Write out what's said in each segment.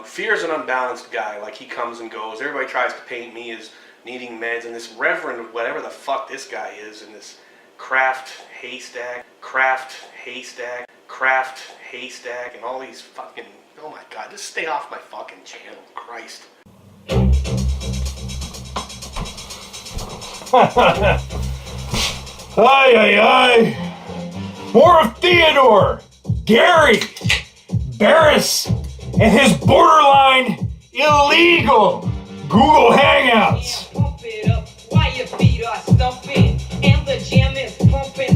Fear's an unbalanced guy. Like, he comes and goes. Everybody tries to paint me as needing meds, and this reverend, whatever the fuck this guy is, and this craft haystack, and all these fucking, oh my god, just stay off my fucking channel, Christ. Ay, ay, ay. More of Theodore, Gary, Barris, and his borderline illegal Google Hangouts.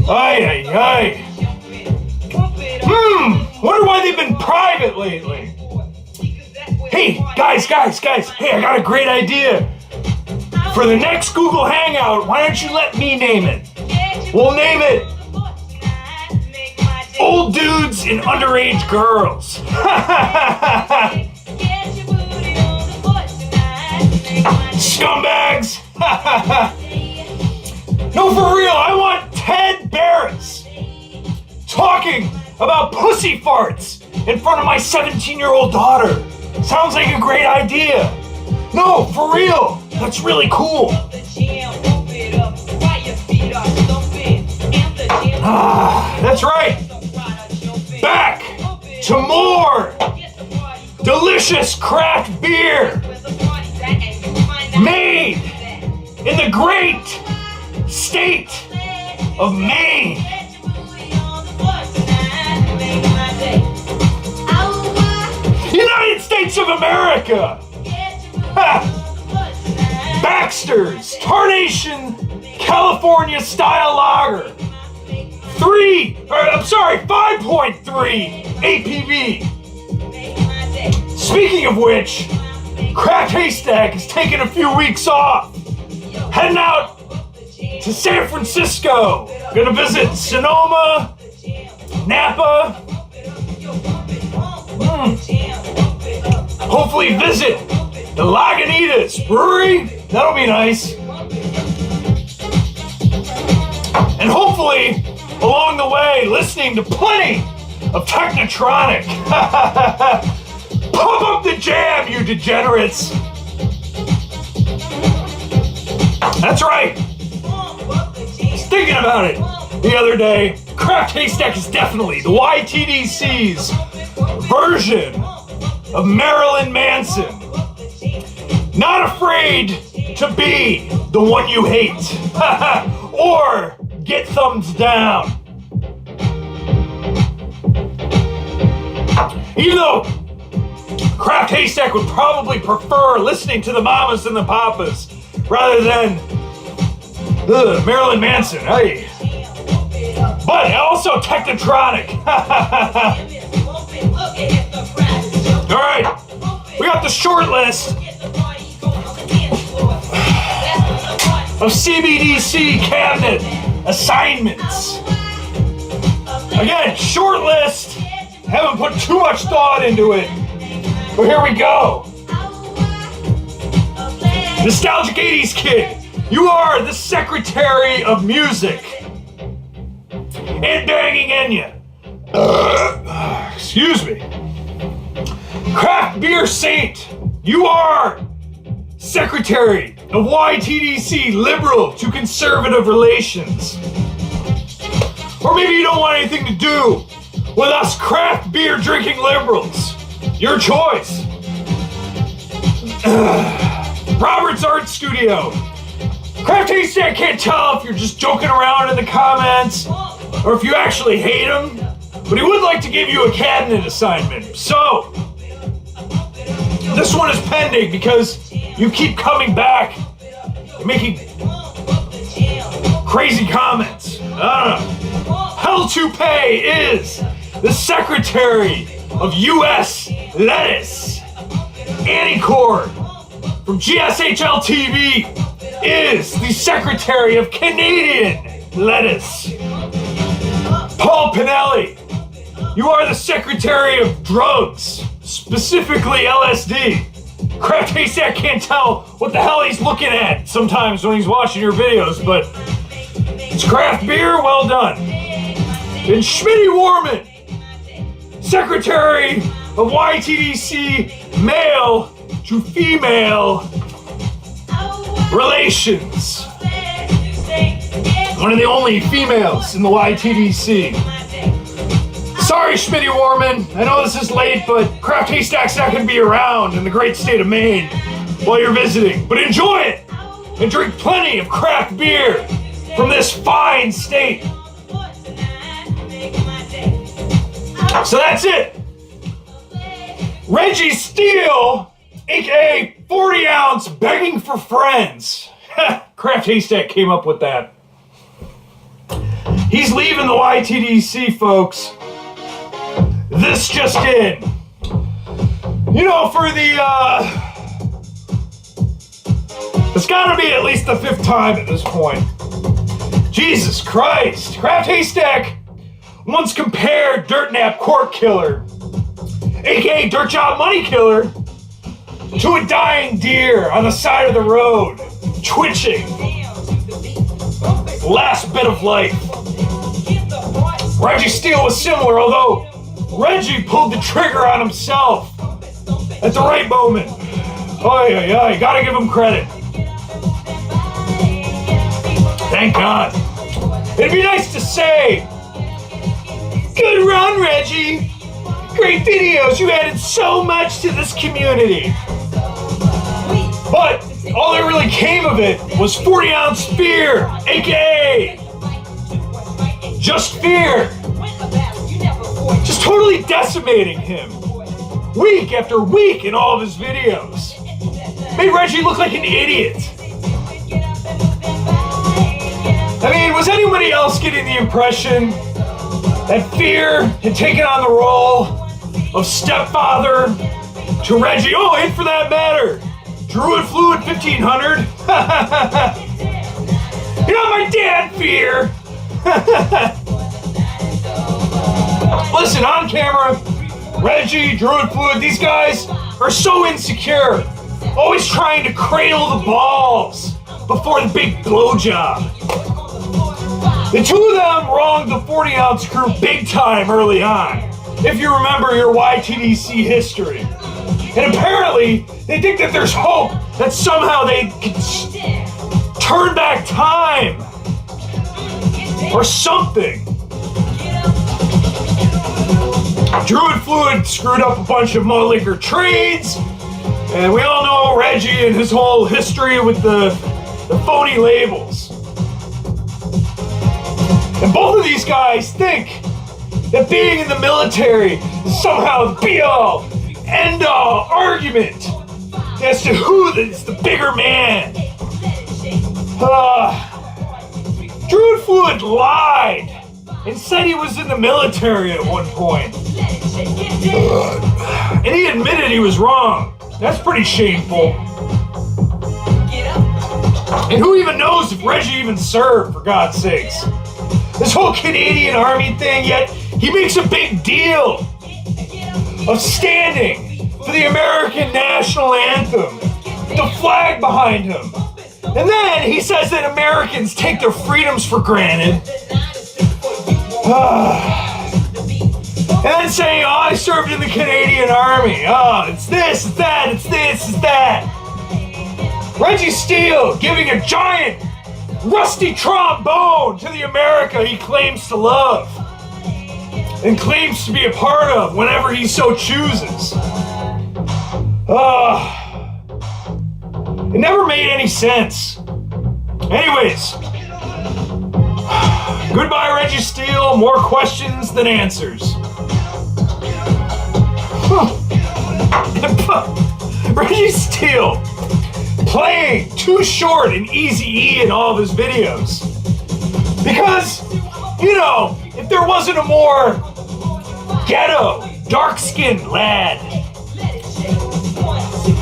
Ay, ay, ay. Wonder why they've been private lately. Hey, guys, hey, I got a great idea. For the next Google Hangout, why don't you let me name it? We'll name it Old Dudes and Underage Girls. Scumbags. No, for real, I want Ted Barris talking about pussy farts in front of my 17-year-old daughter. Sounds like a great idea. No, for real, that's really cool. That's right. Back to more delicious craft beer made in the great state of Maine. United States of America. Baxter's Tarnation California Style Lager. 5.3 APV. Speaking of which, Craft Haystack is taking a few weeks off. Heading out to San Francisco. Gonna visit Sonoma, Napa. Hopefully visit the Lagunitas Brewery. That'll be nice. And hopefully, along the way, listening to plenty of Technotronic. Pump up the jam, you degenerates. That's right. I was thinking about it the other day. Craft Haystack is definitely the YTDC's version of Marilyn Manson. Not afraid to be the one you hate. Or get thumbs down. Even though Craft Haystack would probably prefer listening to the Mamas and the Papas rather than Marilyn Manson. Hey. But also Technotronic. Alright, we got the short list of CBDC cabinet assignments. Again, short list. Haven't put too much thought into it. But here we go. Nostalgic 80s kid, you are the Secretary of Music. And banging Enya. Excuse me. Craft Beer Saint, you are Secretary of YTDC Liberal to Conservative Relations. Or maybe you don't want anything to do with us craft beer drinking liberals. Your choice. Robert's Art Studio. Craft Haystack can't tell if you're just joking around in the comments or if you actually hate him, but he would like to give you a cabinet assignment. So, this one is pending because you keep coming back and making crazy comments. I don't know. Hell to Pay is the Secretary of U.S. Lettuce. Annie Cord from GSHL TV is the Secretary of Canadian Lettuce. Paul Pinelli, you are the Secretary of Drugs, specifically LSD. Craft Haystack can't tell what the hell he's looking at sometimes when he's watching your videos, but it's craft beer, well done. And Schmitty Warman, Secretary of YTDC male to female relations. One of the only females in the YTDC. Sorry, Schmitty Warman. I know this is late, but Craft Haystack's not going to be around in the great state of Maine while you're visiting. But enjoy it and drink plenty of craft beer from this fine state. So that's it. Reggie Steele, aka 40 ounce begging for friends. Craft Haystack came up with that. He's leaving the YTDC, folks. This just in. You know, for the, it's gotta be at least the 5th time at this point. Jesus Christ. Craft Haystack once compared Dirt Nap Court Killer, aka Dirt Job Money Killer, to a dying deer on the side of the road, twitching. Last bit of life. Reggie Steele was similar, although Reggie pulled the trigger on himself at the right moment. You gotta give him credit. Thank God. It'd be nice to say, good run, Reggie. Great videos. You added so much to this community. But all that really came of it was 40 ounce fear, aka just fear. Just totally decimating him. Week after week in all of his videos. Made Reggie look like an idiot. I mean, was anybody else getting the impression that Fear had taken on the role of stepfather to Reggie? Oh, and for that matter, Druid Fluid 1500? You're not my dad, Fear! Listen, on camera, Reggie, Druid Fluid, these guys are so insecure. Always trying to cradle the balls before the big blowjob. The two of them wronged the 40 ounce crew big time early on, if you remember your YTDC history. And apparently, they think that there's hope that somehow they can turn back time or something. Druid Fluid screwed up a bunch of Mulliker trades, and we all know Reggie and his whole history with the phony labels. And both of these guys think that being in the military is somehow the be-all, end-all argument as to who is the bigger man. Druid Fluid lied and said he was in the military at one point. And he admitted he was wrong. That's pretty shameful. And who even knows if Reggie even served, for God's sakes? This whole Canadian Army thing, yet he makes a big deal of standing for the American national anthem, the flag behind him. And then he says that Americans take their freedoms for granted. And then saying, oh, I served in the Canadian Army. Oh, it's this, it's that, it's this, it's that. Reggie Steele giving a giant rusty trombone to the America he claims to love and claims to be a part of whenever he so chooses. It never made any sense. Anyways, goodbye, Reggie Steele. More questions than answers. Reggie Steele playing Too Short and Eazy-E in all of his videos. Because, you know, if there wasn't a more ghetto, dark-skinned lad,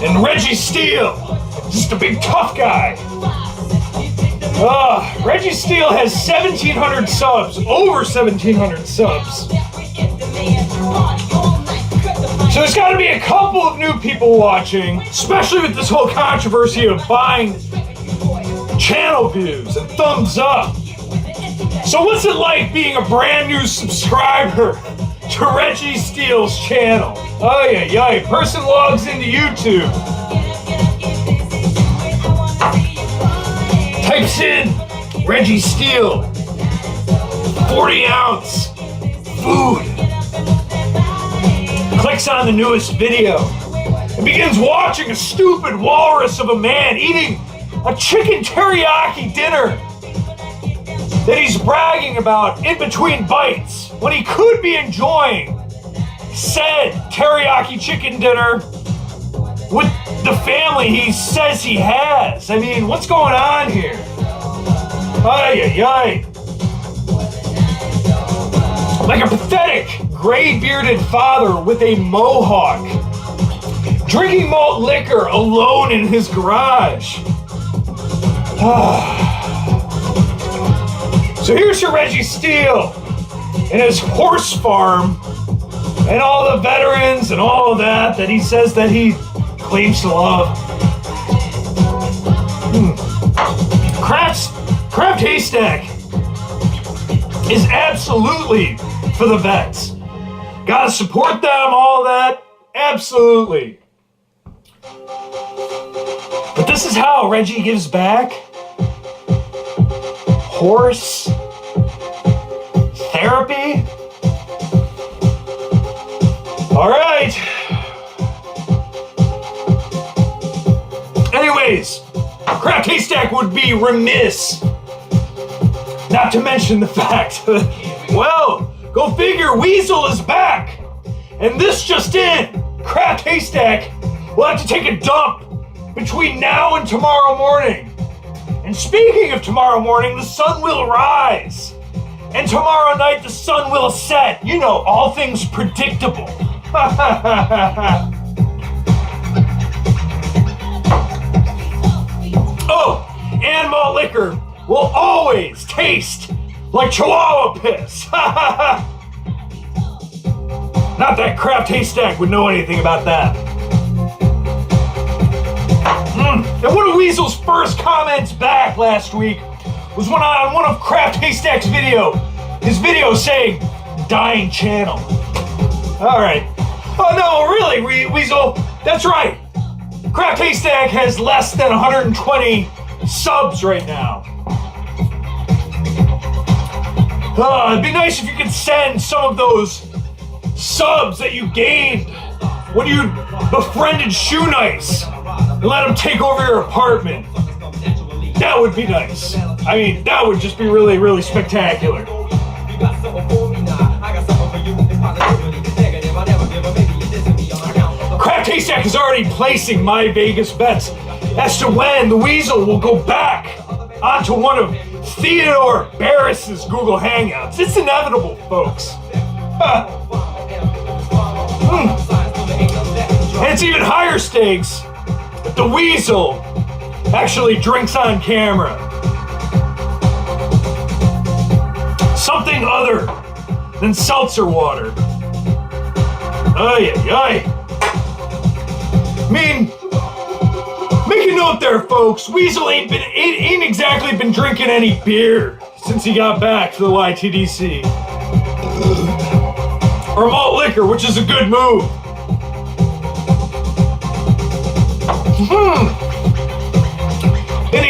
and Reggie Steele, just a big tough guy. Reggie Steele has 1,700 subs, over 1,700 subs. So there's got to be a couple of new people watching, especially with this whole controversy of buying channel views and thumbs up. So what's it like being a brand new subscriber to Reggie Steele's channel. Person logs into YouTube, types in Reggie Steele, 40-ounce food, clicks on the newest video, and begins watching a stupid walrus of a man eating a chicken teriyaki dinner that he's bragging about in between bites when he could be enjoying said teriyaki chicken dinner with the family he says he has. I mean, what's going on here? Like a pathetic, gray-bearded father with a mohawk, drinking malt liquor alone in his garage. So here's your Reggie Steele and his horse farm and all the veterans and all of that he says that he claims to love. Kraft Haystack is absolutely for the vets. Gotta support them, all that, absolutely. But this is how Reggie gives back? Horse therapy? All right. Anyways, Kraft Haystack would be remiss not to mention the fact that, well, go figure, Weasel is back. And this just in, Kraft Haystack will have to take a dump between now and tomorrow morning. And speaking of tomorrow morning, the sun will rise. And tomorrow night, the sun will set. You know, all things predictable. Oh, and malt liquor will always taste like Chihuahua piss. Not that Kraft Haystack would know anything about that. And one of Weasel's first comments back last week was when on one of Kraft Haystack's his video saying, dying channel. All right. Oh no, really, Weasel, that's right. Kraft Haystack has less than 120 subs right now. It'd be nice if you could send some of those subs that you gained when you befriended Shoe Nice and let him take over your apartment. That would be nice. I mean, that would just be really, really spectacular. Kraft Haystack is already placing my Vegas bets as to when the Weasel will go back onto one of Theodore Barris's Google Hangouts. It's inevitable, folks. And it's even higher stakes if the Weasel actually drinks on camera. Something other than seltzer water. I mean, make a note there, folks. Weasel ain't exactly been drinking any beer since he got back to the YTDC. Or malt liquor, which is a good move. In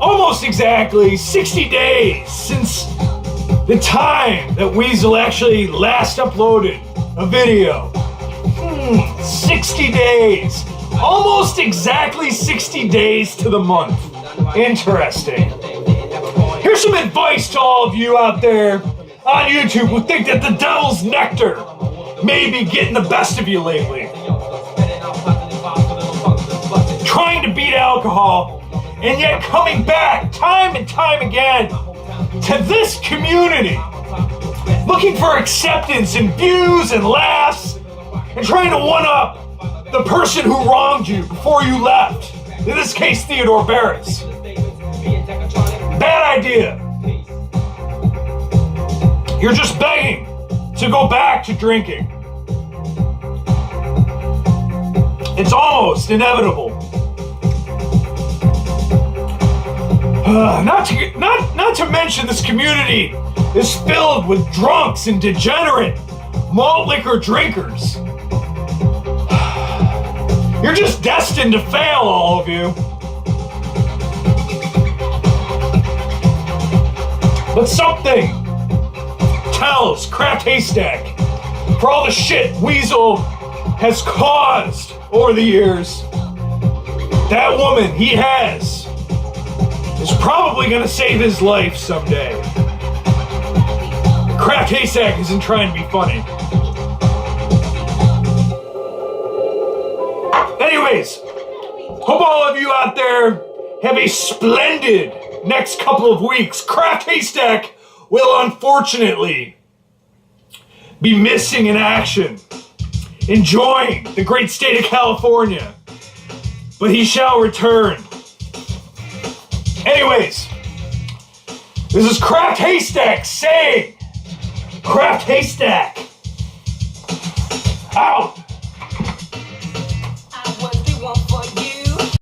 almost exactly 60 days since the time that Weasel actually last uploaded a video. 60 days. Almost exactly 60 days to the month. Interesting. Here's some advice to all of you out there on YouTube who think that the devil's nectar may be getting the best of you lately. Trying to beat alcohol and yet coming back time and time again to this community, looking for acceptance and views and laughs, and trying to one-up the person who wronged you before you left. In this case, Theodore Barris. Bad idea. You're just begging to go back to drinking. It's almost inevitable. Not to mention this community is filled with drunks and degenerate malt liquor drinkers. You're just destined to fail, all of you. But something tells Kraft Haystack, for all the shit Weasel has caused over the years, that woman he has is probably gonna save his life someday. Kraft Haystack isn't trying to be funny. Anyways, hope all of you out there have a splendid next couple of weeks. Kraft Haystack will unfortunately be missing in action, enjoying the great state of California, but he shall return. Anyways, this is Kraft Haystack saying, Kraft Haystack out.